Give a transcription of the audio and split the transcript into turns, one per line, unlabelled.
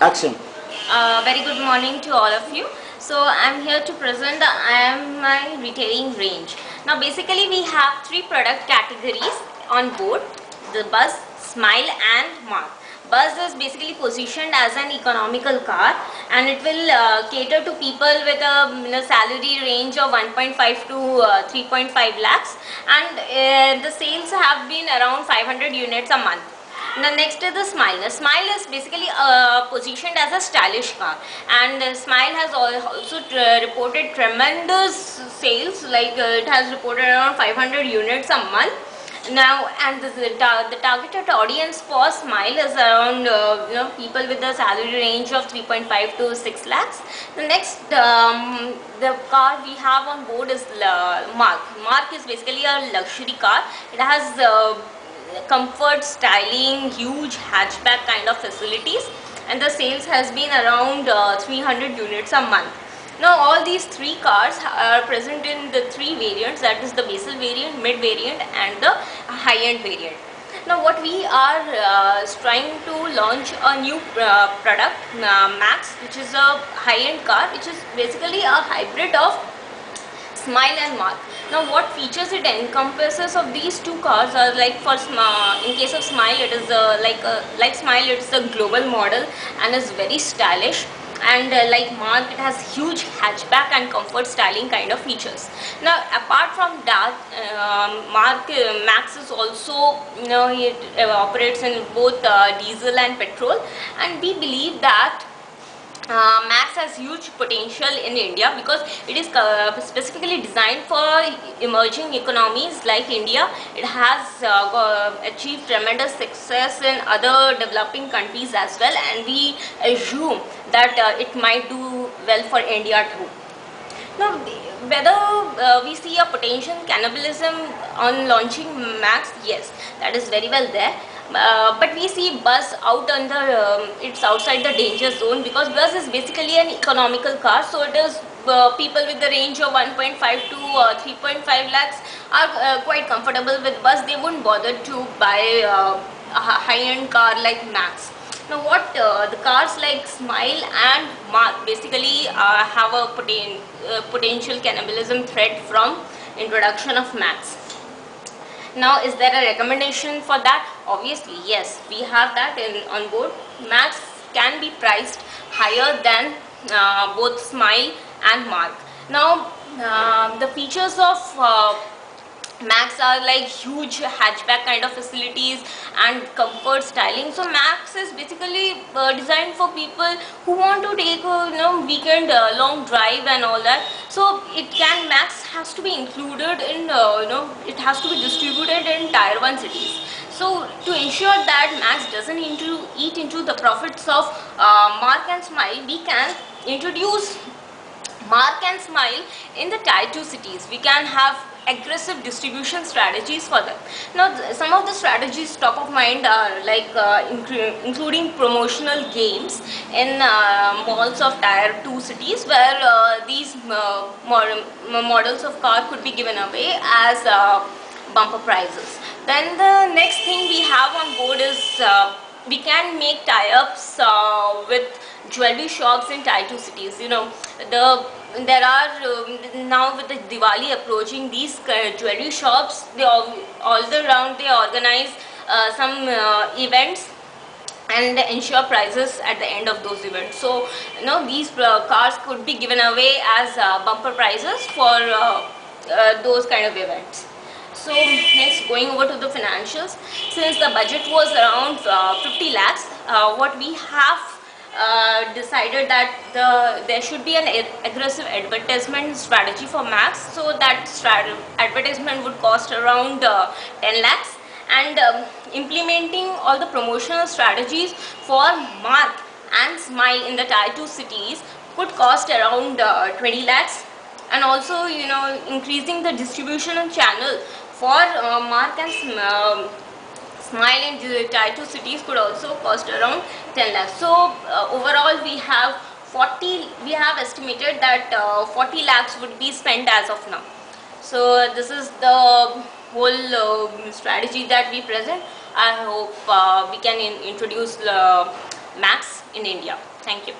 Action.
Very good morning to all of you. So I'm here to present my retailing range. Now basically we have three product categories on board: the Buzz, Smile and Mark. Buzz is basically positioned as an economical car, and it will cater to people with a salary range of 1.5 to 3.5 lakhs, and the sales have been around 500 units a month. Now next is the Smile. The Smile is basically positioned as a stylish car, and Smile has also reported tremendous sales. Like it has reported around 500 units a month. Now, and the targeted audience for Smile is around people with a salary range of 3.5 to 6 lakhs. The next the car we have on board is Mark. Mark is basically a luxury car. It has comfort, styling, huge hatchback kind of facilities, and the sales has been around 300 units a month. Now all these three cars are present in the three variants, that is the basal variant, mid variant and the high-end variant. Now what we are trying to launch a new product, Max, which is a high-end car, which is basically a hybrid of Smile and Mark. Now what features it encompasses of these two cars are like in case of Smile, it is like Smile, it's a global model and is very stylish, and like Mark, it has huge hatchback and comfort styling kind of features. Now apart from that, Max is also, it operates in both diesel and petrol, and we believe that Max has huge potential in India because it is specifically designed for emerging economies like India. It has achieved tremendous success in other developing countries as well, and we assume that it might do well for India too. Now, whether we see a potential cannibalism on launching Max, yes, that is very well there. But we see Buzz out under it's outside the danger zone, because Buzz is basically an economical car. So it is people with the range of 1.5 to 3.5 lakhs are quite comfortable with Buzz. They wouldn't bother to buy a high-end car like Max. Now what the cars like Smile and Mark basically have a potential cannibalism threat from introduction of Max. Now is there a recommendation for that? Obviously yes, we have that on board. Max can be priced higher than both Smile and Mark. Now the features of Max are like huge hatchback kind of facilities and comfort styling. So Max is basically designed for people who want to take a weekend long drive and all that. So Max has to be included in it has to be distributed in tier 1 cities. So to ensure that Max doesn't eat into the profits of Mark and Smile, we can introduce Mark and Smile in the tier 2 cities. We can have aggressive distribution strategies for them. Now some of the strategies top of mind are like including promotional games in malls of tier 2 cities, where these models of car could be given away as bumper prizes. Then the next thing we have on board is we can make tie-ups with jewelry shops in tier 2 cities. There are now with the Diwali approaching, these jewelry shops, they all around they organize some events and ensure prizes at the end of those events. So these cars could be given away as bumper prizes for those kind of events. So next, going over to the financials, since the budget was around 50 lakhs, what we have decided that there should be an aggressive advertisement strategy for Max. So that advertisement would cost around 10 lakhs, and implementing all the promotional strategies for Mark and Smile in the tier 2 cities could cost around 20 lakhs, and also increasing the distribution channel for Mark and Smile in the tier 2 cities could also cost around 10 lakhs. So overall we have estimated that 40 lakhs would be spent as of now. So this is the whole strategy that we present. I hope we can introduce Max in India. Thank you.